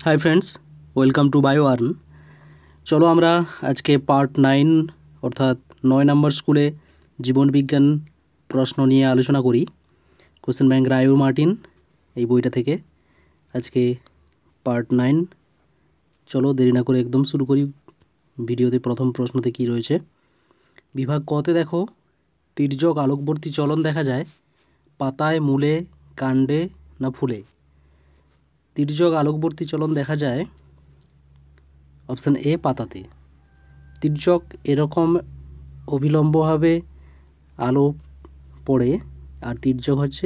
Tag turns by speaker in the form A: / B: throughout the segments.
A: Hi friends, welcome to bio earn. চলো আমরা আজকে পার্ট 9 অর্থাৎ 9 নম্বর স্কুলে জীবনবিজ্ঞান প্রশ্ন নিয়ে আলোচনা করি। কোশ্চেন ব্যাংক রায়ু মার্টিন এই বইটা থেকে আজকে পার্ট 9। চলো দেরি না করে একদম শুরু করি। ভিডিওতে প্রথম প্রশ্নতে কী রয়েছে, বিভাগ কতে দেখো তির্যক আলোকবর্তী চলন দেখা যায় পাতায়, মূলে, কাণ্ডে না ফুলে? তির্যক আলোকবর্তী চলন দেখা যায় অপশান এ পাতাতে। তির্যক এরকম অবিলম্বভাবে আলো পড়ে, আর তির্যক হচ্ছে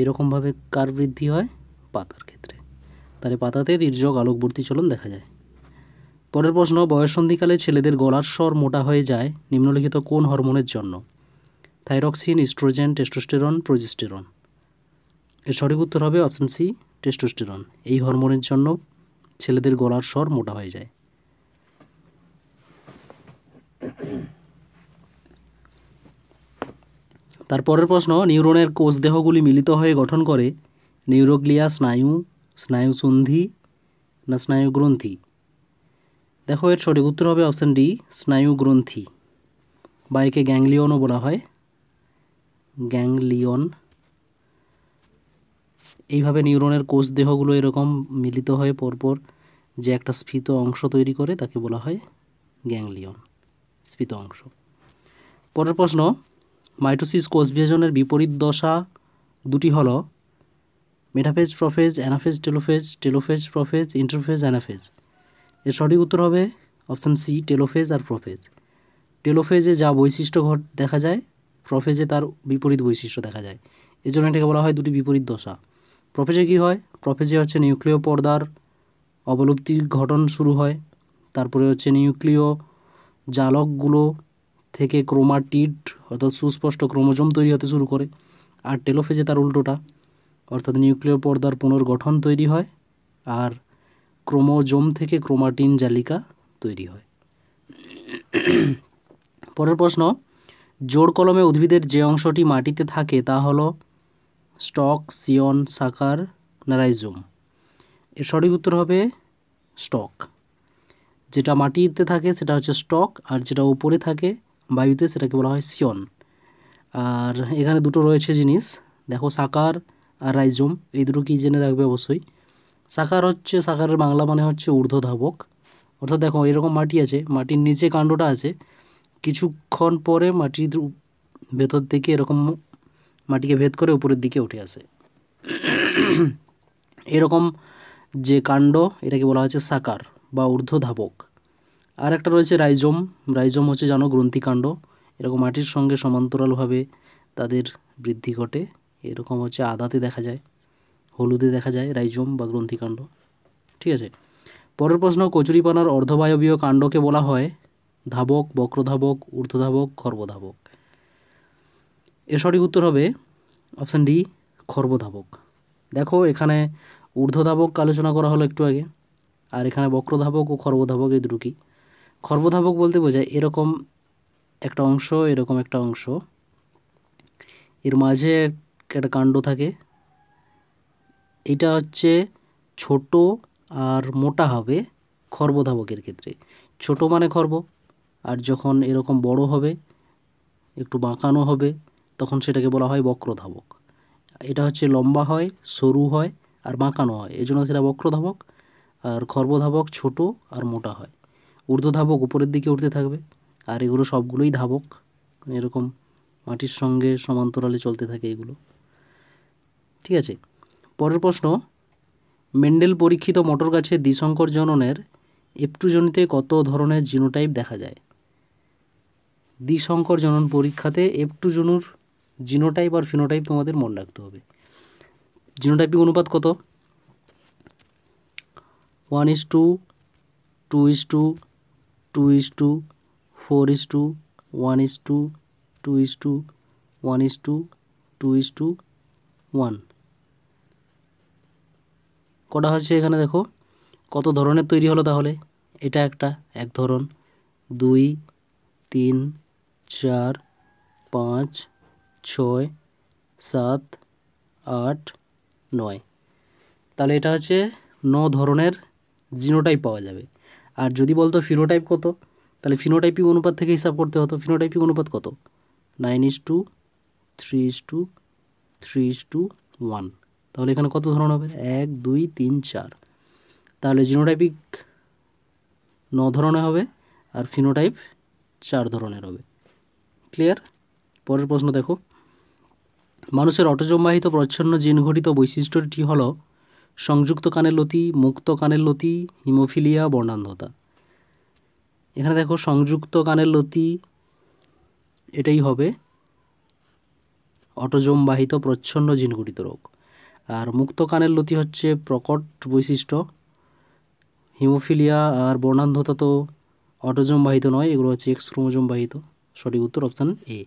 A: এরকমভাবে কার বৃদ্ধি হয়? পাতার ক্ষেত্রে। তাহলে পাতাতে তির্যক আলোকবর্তী চলন দেখা যায়। পরের প্রশ্ন, বয়ঃসন্ধিকালে ছেলেদের গলার স্বর মোটা হয়ে যায় নিম্নলিখিত কোন হরমোনের জন্য? Thyroxine, oestrogen, testosterone, progesterone? এর সঠিক উত্তর হবে অপশান সি, টেস্টোস্টেরন। এই হরমোনের জন্য ছেলেদের গলার স্বর মোটা হয়ে যায়। তারপরের প্রশ্ন, নিউরনের কোষ দেহগুলি মিলিত হয়ে গঠন করে নিউরোগ্লিয়া, স্নায়ু, স্নায়ুসন্ধি না স্নায়ুগ্রন্থি? দেখো এর সঠিক উত্তর হবে অপশান ডি, স্নায়ুগ্রন্থি, বা একে গ্যাংলিয়নও বলা হয়, গ্যাংলিয়ন। এইভাবে নিউরনের কোষ দেহগুলো এরকম মিলিত হয়ে পরপর যে একটা স্ফীত অংশ তৈরি করে তাকে বলা হয় গ্যাংলিয়ন, স্ফীত অংশ। পরের প্রশ্ন, মাইটোসিস কোষ বিভাজনের বিপরীত দশা দুটি হল metaphase, prophase, anaphase, telophase, telophase, prophase, interphase, anaphase? এর সঠিক উত্তর হবে অপশান সি, টেলোফেজ আর প্রোফেজ। টেলোফেজে যা বৈশিষ্ট্য দেখা যায়, প্রোফেজে তার বিপরীত বৈশিষ্ট্য দেখা যায়। এই জন্য এটাকে বলা হয় দুটি বিপরীত দশা। প্রোফেজে কী হয়? প্রোফেজে হচ্ছে নিউক্লিয় পর্দার অবলুপ্তির ঘটন শুরু হয়, তারপরে হচ্ছে নিউক্লিয় জালকগুলো থেকে ক্রোমাটিড অর্থাৎ সুস্পষ্ট ক্রোমোজোম তৈরি হতে শুরু করে। আর টেলোফেজে তার উল্টোটা, অর্থাৎ নিউক্লিয় পর্দার পুনর্গঠন তৈরি হয় আর ক্রোমোজোম থেকে ক্রোমাটিন জালিকা তৈরি হয়। পরের প্রশ্ন, জোড় কলমে উদ্ভিদের যে অংশটি মাটিতে থাকে তা হলো স্টক, সিয়ন, সাকার না রাইজোম? এর সঠিক উত্তর হবে স্টক। যেটা মাটিতে থাকে সেটা হচ্ছে স্টক, আর যেটা উপরে থাকে বায়ুতে সেটাকে বলা হয় সিয়ন। আর এখানে দুটো রয়েছে জিনিস, দেখো সাকার আর রাইজোম, এই দুটো কি জেনে রাখবে অবশ্যই। সাকারের বাংলা মানে হচ্ছে ঊর্ধ্বধাবক, অর্থাৎ দেখো এরকম মাটি আছে, মাটির নিচে কাণ্ডটা আছে, কিছুক্ষণ পরে মাটির ভেতর থেকে এরকম মাটিকে ভেদ করে উপরের দিকে উঠে আসে, এরকম যে কাণ্ড এটাকে বলা হচ্ছে সাকার বা ঊর্ধ্বধাবক। আর একটা রয়েছে রাইজোম। রাইজোম হচ্ছে জানো গ্রন্থিকাণ্ড, এরকম মাটির সঙ্গে সমান্তরালভাবে তাদের বৃদ্ধি ঘটে, এরকম হচ্ছে আদাতে দেখা যায়, হলুদে দেখা যায় রাইজোম বা গ্রন্থিকাণ্ড। ঠিক আছে। পরের প্রশ্ন, কচুরিপানার অর্ধবায়বীয় কাণ্ডকে বলা হয় ধাবক, বক্রধাবক, ঊর্ধ্বধাবক, খর্বধাবক? এর সঠিক উত্তর হবে অপশান ডি, খর্বধাবক। দেখো এখানে ঊর্ধ্বধাবক আলোচনা করা হলো একটু আগে, আর এখানে বক্রধাবক ও খর্বধাবক এই দুটো কি? খর্বধাবক বলতে বোঝায় এরকম একটা অংশ, এরকম একটা অংশ, এর মাঝে একটা কাণ্ড থাকে, এটা হচ্ছে ছোট আর মোটা হবে খর্বধাবকের ক্ষেত্রে। ছোট মানে খর্ব, আর যখন এরকম বড় হবে, একটু বাঁকানো হবে, তখন সেটাকে বলা হয় বক্রধাবক। এটা হচ্ছে লম্বা হয়, সরু হয় আর বাঁকানো হয়, এই জন্য সেটা বক্রধাবক। আর খর্বধাবক ছোট আর মোটা হয়। ঊর্ধ্বধাবক উপরের দিকে উঠতে থাকবে, আর এগুলো সবগুলোই ধাবক, এরকম মাটির সঙ্গে সমান্তরালে চলতে থাকে এগুলো। ঠিক আছে। পরের প্রশ্ন, মেন্ডেল পরীক্ষিত মটর গাছের দ্বিসংকর জননের এফটুজনিতে কত ধরনের জিনোটাইপ দেখা যায়? দ্বিসংকর জনন পরীক্ষাতে এফটুজনুর জিনোটাইপ আর ফিনোটাইপ তোমাদের মনে রাখতে হবে। জিনোটাইপিক অনুপাত কত? 1:2, 2:2, 2:2, 4:2, 1:2, 2:2, 1:2, 2:1। কটা হচ্ছে এখানে দেখো কত ধরনের তৈরি হলো তাহলে। এটা এক ধরন, 2, 3, 4, 5, 6, 7, 8, 9। তাহলে এটা হচ্ছে ধরনের জিনোটাইপ পাওয়া যাবে। আর যদি বলতো ফিনোটাইপ কত, তাহলে ফিনোটাইপিক অনুপাত থেকে হিসাব করতে হতো। ফিনোটাইপিক অনুপাত কত? 9:3:3:1। তাহলে এখানে কত ধরন হবে? 1 2 3 4। তাহলে জিনোটাইপিক 9 ধরনের হবে আর ফিনোটাইপ 4 ধরনের হবে। ক্লিয়ার? পরের প্রশ্ন দেখো, মানুষের অটোজোম বাহিত প্রচ্ছন্ন জিন ঘটিত বৈশিষ্ট্যটি হলো সংযুক্ত কানের লতি, মুক্ত কানের লতি, হিমোফিলিয়া, বর্ণান্ধতা। এখানে দেখো সংযুক্ত কানের লতি এটাই হবে অটোজোম বাহিত প্রচ্ছন্ন জিন ঘটিত রোগ। আর মুক্ত কানের লতি হচ্ছে প্রকট বৈশিষ্ট্য। হিমোফিলিয়া আর বর্ণান্ধতা তো অটোজোম বাহিত নয়, এগুলো হচ্ছে এক্স ক্রোমোজোম বাহিত। সঠিক উত্তর অপশান এ।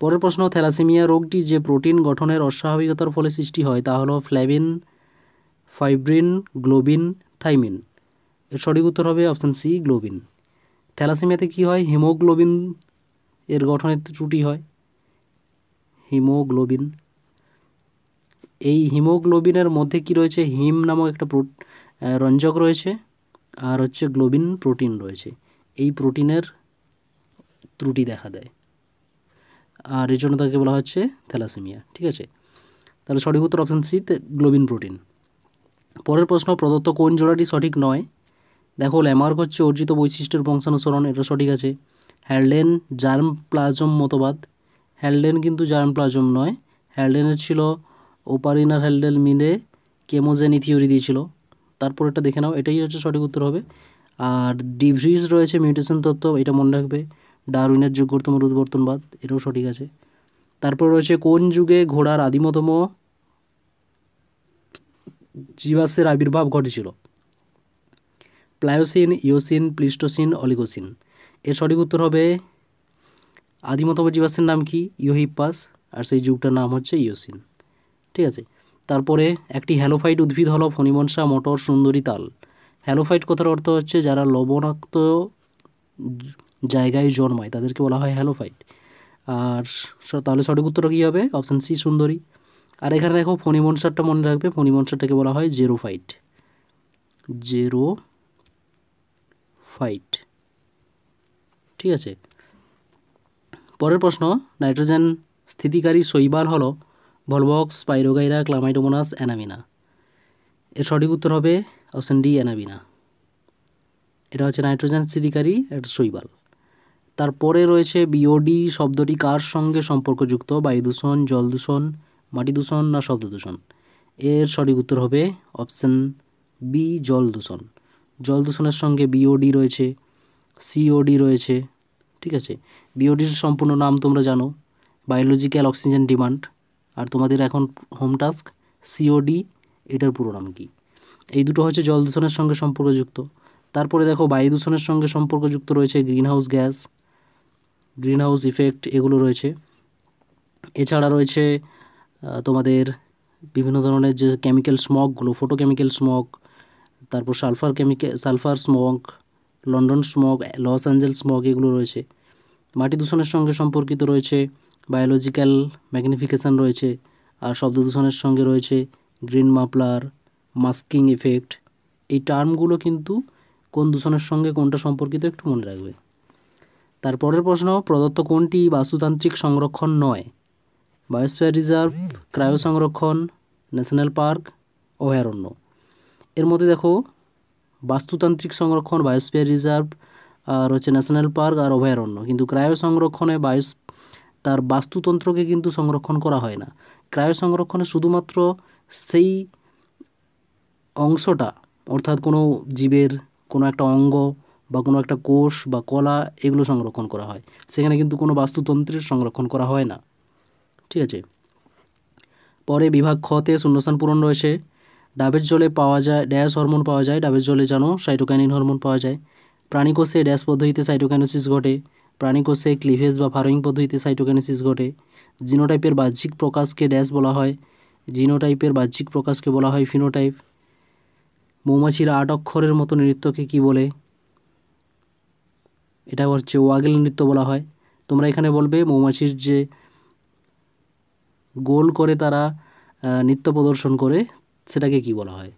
A: পরের প্রশ্ন, থ্যালাসেমিয়া রোগটি যে প্রোটিন গঠনের অস্বাভাবিকতার ফলে সৃষ্টি হয় তা হলো ফ্ল্যাভিন, ফাইব্রিন, গ্লোবিন, থাইমিন। এর সঠিক উত্তর হবে অপশান সি, গ্লোবিন। থ্যালাসেমিয়াতে কি হয়? হিমোগ্লোবিন এর গঠনের ত্রুটি হয়, হিমোগ্লোবিন। এই হিমোগ্লোবিনের মধ্যে কি রয়েছে? হিম নামক একটা রঞ্জক রয়েছে আর হচ্ছে গ্লোবিন প্রোটিন রয়েছে। এই প্রোটিনের ত্রুটি দেখা দেয় আর এর জন্য তাকে বলা হচ্ছে থ্যালাসেমিয়া। ঠিক আছে, তাহলে সঠিক উত্তর অপশান সি, গ্লোবিন প্রোটিন। পরের প্রশ্ন, প্রদত্ত কোন জোড়াটি সঠিক নয়? দেখো, ল্যামার্ক হচ্ছে অর্জিত বৈশিষ্ট্যের বংশানুসরণ, এটা সঠিক আছে। হ্যালডেন জার্ম প্লাজম মতবাদ, হ্যালডেন কিন্তু জার্ম প্লাজম নয়, হ্যালডেনের ছিল ওপারিন আর হ্যালডেন মিলে কেমোজেনি থিওরি দিয়েছিল। তারপর এটা দেখে নাও, এটাই হচ্ছে সঠিক উত্তর হবে। আর ডিভ্রিজ রয়েছে মিউটেশন তত্ত্ব, এটা মনে রাখবে। ডারউইনের যোগ্যতম রূপবর্তনবাদ, এটাও সঠিক আছে। তারপর রয়েছে কোন যুগে ঘোড়ার আদিমতম জীবাশ্মের আবির্ভাব ঘটেছিল? Pliocene, Eocene, Pleistocene, Oligocene. এর সঠিক উত্তর হবে, আদিমতম জীবাশ্মের নাম কি? ইওহিপ্পাস, আর সেই যুগটার নাম হচ্ছে ইওসিন। ঠিক আছে, তারপরে একটি হ্যালোফাইট উদ্ভিদ হলো ফণিমনসা, মটর, সুন্দরী, তাল। হ্যালোফাইট কথার অর্থ হচ্ছে যারা লবণাক্ত জায়গায় জন্মায় তাদেরকে বলা হয় হ্যালোফাইট। আর তাহলে সঠিক উত্তর কী হবে? অপশান সি, সুন্দরী। আর এখানে দেখো ফণিমনসারটা মনে রাখবে, ফণিমনসারটাকে বলা হয় জেরোফাইট, জেরোফাইট। ঠিক আছে, পরের প্রশ্ন, নাইট্রোজেন স্থিতিকারী শৈবাল হলো ভলভক্স, স্পাইরোগাইরা, ক্লামাইডোমোনাস, অ্যানামিনা। এর সঠিক উত্তর হবে অপশান ডি, অ্যানামিনা। এটা হচ্ছে নাইট্রোজেন স্থিতিকারী একটা শৈবাল। তারপরে রয়েছে বিওডি শব্দটি কার সঙ্গে সম্পর্কযুক্ত? বায়ু দূষণ, জল দূষণ, মাটি দূষণ না শব্দ দূষণ? এর সঠিক উত্তর হবে অপশান বি, জল দূষণ। জল দূষণের সঙ্গে বিওডি রয়েছে, সিওডি রয়েছে। ঠিক আছে, বিওডির সম্পূর্ণ নাম তোমরা জানো, বায়োলজিক্যাল অক্সিজেন ডিমান্ড। আর তোমাদের এখন হোম টাস্ক, সিওডি এটার পুরো নাম কি? এই দুটো হচ্ছে জল দূষণের সঙ্গে সম্পর্কযুক্ত। তারপরে দেখো, বায়ু দূষণের সঙ্গে সম্পর্কযুক্ত রয়েছে গ্রিনহাউস গ্যাস, গ্রিনহাউস ইফেক্ট, এগুলো রয়েছে। এছাড়া রয়েছে তোমাদের বিভিন্ন ধরনের যে কেমিক্যাল স্মগগুলো, ফটোকেমিক্যাল স্মগ, তারপর sulphur smog, London smog, Los Angeles smog, এগুলো রয়েছে। মাটি দূষণের সঙ্গে সম্পর্কিত রয়েছে বায়োলজিক্যাল ম্যাগনিফিকেশান রয়েছে। আর শব্দ দূষণের সঙ্গে রয়েছে গ্রিন মাফলার, মাস্কিং ইফেক্ট। এই টার্মগুলো কিন্তু কোন দূষণের সঙ্গে কোনটা সম্পর্কিত একটু মনে রাখবে। তারপরের প্রশ্ন, প্রদত্ত কোনটি বাস্তুতান্ত্রিক সংরক্ষণ নয়? বায়োস্ফিয়ার রিজার্ভ, ক্রায়ো সংরক্ষণ, ন্যাশনাল পার্ক, অভয়ারণ্য। এর মধ্যে দেখো, বাস্তুতান্ত্রিক সংরক্ষণ বায়োস্ফিয়ার রিজার্ভ আর হচ্ছে ন্যাশনাল পার্ক আর অভয়ারণ্য, কিন্তু ক্রায়ো সংরক্ষণে তার বাস্তুতন্ত্রকে কিন্তু সংরক্ষণ করা হয় না। ক্রায়ো সংরক্ষণে শুধুমাত্র সেই অংশটা, অর্থাৎ কোনো জীবের কোনো একটা অঙ্গ বা কোনো একটা কোষ বা কলা, এগুলো সংরক্ষণ করা হয়, সেখানে কিন্তু কোনো বাস্তুতন্ত্রের সংরক্ষণ করা হয় না। ঠিক আছে, পরে বিভাগ খতে শূন্যস্থান পূরণ রয়েছে। ডাবের জলে পাওয়া যায় ড্যাশ হরমোন পাওয়া যায়? ডাবের জলে জানো সাইটোকাইনিন হরমোন পাওয়া যায়। প্রাণীকোষে ড্যাশ পদ্ধতিতে সাইটোকাইনেসিস ঘটে? প্রাণীকোষে ক্লিভেজ বা ফারোয়িং পদ্ধতিতে সাইটোকাইনেসিস ঘটে। জিনোটাইপের বাহ্যিক প্রকাশকে ড্যাশ বলা হয়? জিনোটাইপের বাহ্যিক প্রকাশকে বলা হয় ফিনোটাইপ। মৌমাছির 8 অক্ষরের মতো নৃত্যকে কি বলে? এটা হচ্ছে ওয়াগেল নৃত্য বলা হয়। তোমরা এখানে বলবে মৌমাছির যে গোল করে তারা নৃত্য প্রদর্শন করে সেটাকে কি বলা হয়?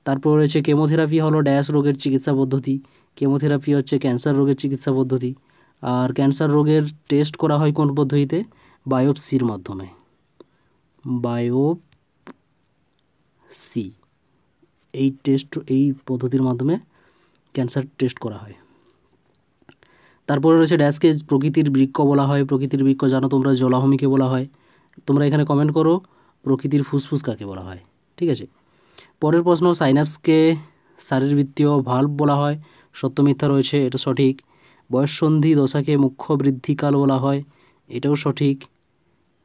A: তারপর রয়েছে কেমোথেরাপি হলো ড্যাশ রোগের চিকিৎসা পদ্ধতি। কেমোথেরাপি হচ্ছে ক্যান্সার রোগের চিকিৎসা পদ্ধতি। আর ক্যান্সার রোগের টেস্ট করা হয় কোন পদ্ধতিতে? বায়োপসির মাধ্যমে। বায়োপসি এই পদ্ধতির মাধ্যমে ক্যান্সার টেস্ট করা হয়। তারপরে রয়েছে ড্যাশকে প্রকৃতির বৃক্ষ বলা হয়। প্রকৃতির বৃক্ষ জানো তোমরা, জলাভূমিকে বলা হয়। তোমরা এখানে কমেন্ট করো প্রকৃতির ফুসফুস কাকে বলা হয়। ঠিক আছে, পরের প্রশ্ন, সাইন্যাপসকে শারীরবৃত্তীয় ভাল্ব বলা হয়। সত্য মিথ্যা রয়েছে, এটা সঠিক। বয়ঃসন্ধি দশাকে মুখ্য বৃদ্ধিকাল বলা হয়, এটাও সঠিক।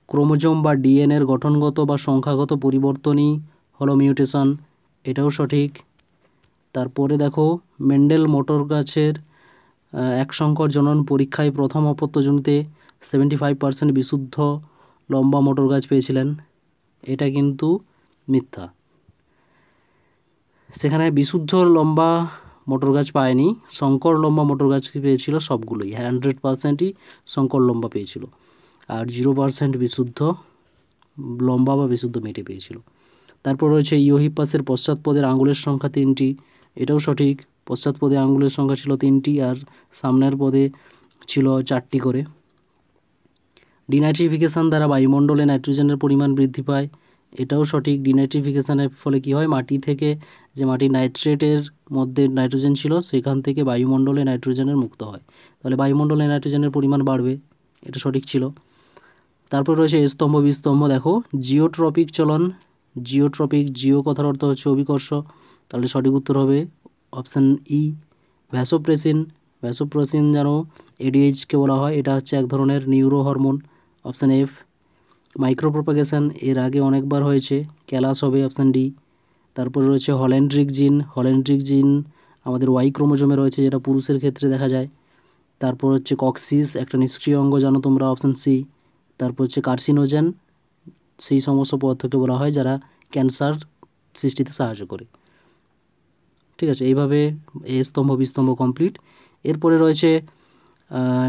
A: ক্রোমোজোম বা ডিএনএর গঠনগত বা সংখ্যাগত পরিবর্তনই হলো মিউটেশন, এটাও সঠিক। তারপরে দেখো, মেন্ডেল মোটর গাছের এক সংকর জনন পরীক্ষায় প্রথম অপত্যজনিতে 75% বিশুদ্ধ লম্বা মোটর গাছ পেয়েছিলেন, এটা কিন্তু মিথ্যা। সেখানে বিশুদ্ধ লম্বা মোটর গাছ পায়নি, শঙ্কর লম্বা মোটর গাছ পেয়েছিল সবগুলোই। 100%ই শঙ্কর লম্বা পেয়েছিল, আর 0% বিশুদ্ধ লম্বা বা বিশুদ্ধ মেটে পেয়েছিল। তারপর রয়েছে ইওহিপাসের পশ্চাৎপদের আঙুলের সংখ্যা 3টি, এটাও সঠিক। পশ্চাৎপদে আঙুলের সংখ্যা ছিল 3টি আর সামনের পদে ছিল 4টি করে। ডিনাইট্রিফিকেশান দ্বারা বায়ুমণ্ডলে নাইট্রোজেনের পরিমাণ বৃদ্ধি পায়, এটাও সঠিক। ডিনাইট্রিফিকেশানের ফলে কী হয়, মাটি থেকে যে মাটির নাইট্রেটের মধ্যে নাইট্রোজেন ছিল সেখান থেকে বায়ুমণ্ডলে নাইট্রোজেনের মুক্ত হয়, তাহলে বায়ুমণ্ডলে নাইট্রোজেনের পরিমাণ বাড়বে, এটা সঠিক ছিল। তারপর রয়েছে স্তম্ভ বিস্তম্ভ। দেখো, জিওট্রপিক চলন, জিও কথার অর্থ হচ্ছে অভিকর্ষ, তাহলে সঠিক উত্তর হবে অপশান ই। ভ্যাসোপ্রেসিন জানো এডিএইচকে বলা হয়, এটা হচ্ছে এক ধরনের neuro hormone, option F. Micropropagation এর আগে অনেকবার হয়েছে, ক্যালাস হবে অপশান ডি। তারপরে রয়েছে হল্যান্ড্রিক জিন আমাদের ওয়াই ক্রোমোজোমে রয়েছে, যেটা পুরুষের ক্ষেত্রে দেখা যায়। তারপর হচ্ছে কক্সিস, একটা নিষ্ক্রিয় অঙ্গ জানো তোমরা, অপশান সি। তারপর হচ্ছে কার্সিনোজেন, সেই সমস্ত পদার্থকে বলা হয় যারা ক্যান্সার সৃষ্টিতে সাহায্য করে। ঠিক আছে, এইভাবে এ স্তম্ভ বিস্তম্ভ কমপ্লিট। এরপরে রয়েছে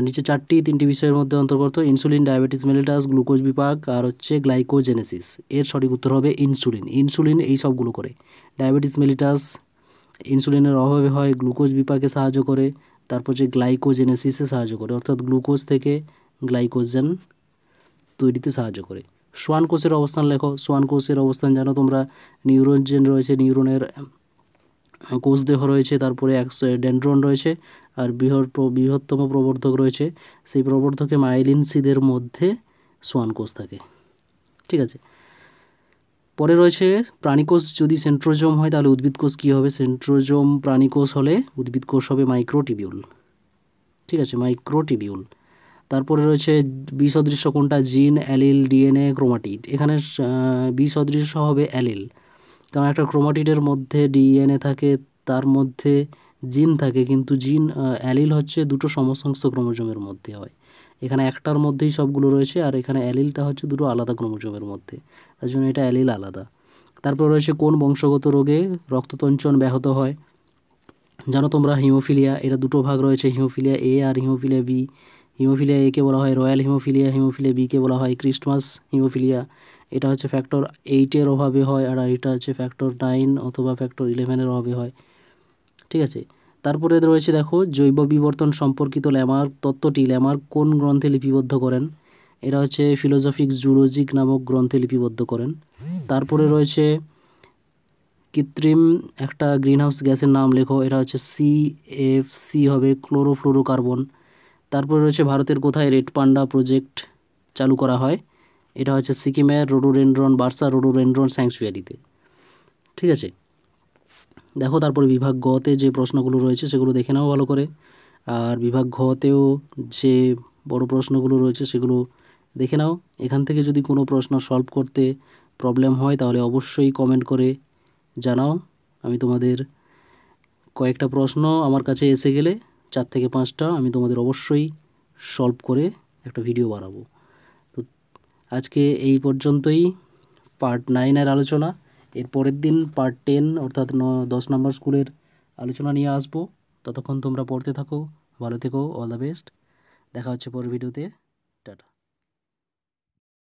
A: নিচে 3টি বিষয়ের মধ্যে অন্তর্গত ইনসুলিন, ডায়াবেটিস মেলিটাস, গ্লুকোজ বিপাক আর হচ্ছে গ্লাইকোজেনেসিস। এর সঠিক উত্তর হবে ইনসুলিন এই সবগুলো করে। ডায়াবেটিস মেলিটাস ইনসুলিনের অভাবে হয়, গ্লুকোজ বিপাকে সাহায্য করে, তারপর যে গ্লাইকোজেনেসিসে সাহায্য করে, অর্থাৎ গ্লুকোজ থেকে গ্লাইকোজেন তৈরিতে সাহায্য করে। সোয়ান কোষের অবস্থান লেখো। সোয়ান কোষের অবস্থান জানো তোমরা, নিউরোজেন রয়েছে, নিউরনের কোষ দেহ রয়েছে, তারপরে ডেনড্রন রয়েছে, আর বৃহত্তম প্রবর্ধক রয়েছে। সেই প্রবর্ধকে মাইলিন সিদের মধ্যে সোয়ান কোষ থাকে। ঠিক আছে, পরে রয়েছে প্রাণীকোষ যদি সেন্ট্রোজোম হয় তাহলে উদ্ভিদ কোষ কী হবে? সেন্ট্রোজোম প্রাণীকোষ হলে উদ্ভিদ কোষ হবে মাইক্রোটিবিউল। ঠিক আছে, মাইক্রোটিবিউল। তারপরে রয়েছে বিসদৃশ্য কোনটা? জিন, অ্যালিল, ডিএনএ, ক্রোমাটিড। এখানে বিসদৃশ্য হবে অ্যালিল, কারণ একটা ক্রোমাটিডের মধ্যে ডিএনএ থাকে, তার মধ্যে জিন থাকে, কিন্তু জিন অ্যালিল হচ্ছে দুটো সমসংস্থ ক্রোমোজোমের মধ্যে হয়, এখানে একটার মধ্যেই সবগুলো রয়েছে, আর এখানে অ্যালিলটা হচ্ছে দুটো আলাদা ক্রোমোজোমের মধ্যে, তার জন্য এটা অ্যালিল আলাদা। তারপর রয়েছে কোন বংশগত রোগে রক্ততঞ্চন ব্যাহত হয়? জানো তোমরা হিমোফিলিয়া, এটা দুটো ভাগ রয়েছে, হিমোফিলিয়া এ আর হিমোফিলিয়া বি। হিমোফিলিয়া এ কে বলা হয় রয়্যাল হিমোফিলিয়া, হিমোফিলিয়া বি কে বলা হয় ক্রিস্টমাস হিমোফিলিয়া। এটা হচ্ছে ফ্যাক্টর 8-এর অভাবে হয়, আর এটা হচ্ছে ফ্যাক্টর 9 অথবা ফ্যাক্টর 11-এর অভাবে হয়। ঠিক আছে, তারপরে রয়েছে দেখো জৈব বিবর্তন সম্পর্কিত ল্যামার্ক তত্ত্বটি ল্যামার্ক কোন গ্রন্থে লিপিবদ্ধ করেন? এটা হচ্ছে ফিলোসফিক্স জুলজিক নামক গ্রন্থে লিপিবদ্ধ করেন। তারপরে রয়েছে কৃত্রিম একটা গ্রিনহাউস গ্যাসের নাম লেখো, এটা হচ্ছে CFC হবে, ক্লোরোফ্লোরোকার্বন। তারপরে রয়েছে ভারতের কোথায় রেড পান্ডা প্রজেক্ট চালু করা হয়? এটা হচ্ছে সিকিমের রোডোডেনড্রন বার্সা রোডোডেনড্রন স্যাংচুয়ারিতে। ঠিক আছে, দেখো তারপরে বিভাগ গতে যে প্রশ্নগুলো রয়েছে সেগুলো দেখে নাও ভালো করে, আর বিভাগ ঘতেও যে বড় প্রশ্নগুলো রয়েছে সেগুলো দেখে নাও। এখান থেকে যদি কোনো প্রশ্ন সলভ করতে প্রবলেম হয় তাহলে অবশ্যই কমেন্ট করে জানাও। আমি তোমাদের কয়েকটা প্রশ্ন আমার কাছে এসে গেলে 4 থেকে 5টা আমি তোমাদের অবশ্যই সলভ করে একটা ভিডিও বানাবো। তো আজকে এই পর্যন্তই পার্ট 9-এর আলোচনা। এর পরের দিন পার্ট 10 অর্থাৎ 10 নম্বর স্কুলের আলোচনা নিয়ে আসবো। ততক্ষণ তোমরা পড়তে থাকো, ভালো থেকো, অল দ্য বেস্ট। দেখা হচ্ছে পরের ভিডিওতে, টাটা।